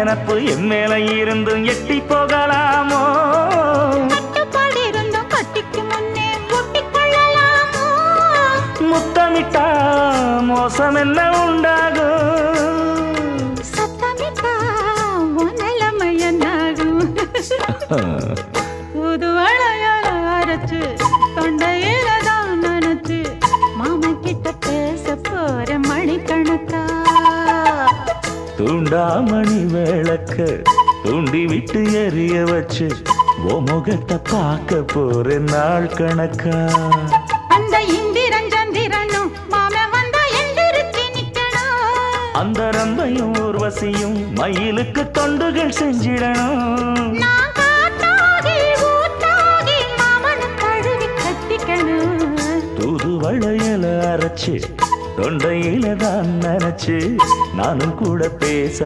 நினப்பு என் மேல இருந்தும் எட்டி போகலாமோ? கட்டுப்பாடு இருந்தும் கட்டிக்கு முன்னே ஒட்டிக்கொள்ளலாமோ? முத்தமிட்டா மோசம் என்ன உண்டாகும்? சத்தமிட்டா உன் நிலைமை என்னாகும்? புது வளையல அரைச்சு தொண்டையில தான் நினைச்சு மாமன் கிட்ட பேச போற மணிக்கணக்கா. தூண்டாமணி விளக்க தூண்டி விட்டு எரிய வச்சு ஓ முகத்தை பார்க்க போற நாள் கணக்கா. அந்த இந்திரன் சந்திரனும் மாமன் வந்தா எந்திரிச்சு நிக்கணும். அந்த ரம்பையும் ஊர்வசியும் மயிலுக்கு தொண்டுகள் செஞ்சிடணும். நான் காத்தாகி ஊத்தாகி மாமனை தழுவி கட்டிக்கணும். தூது வளையல அரைச்சு தொண்டையில தான் நினைச்சு நானும் கூட பேச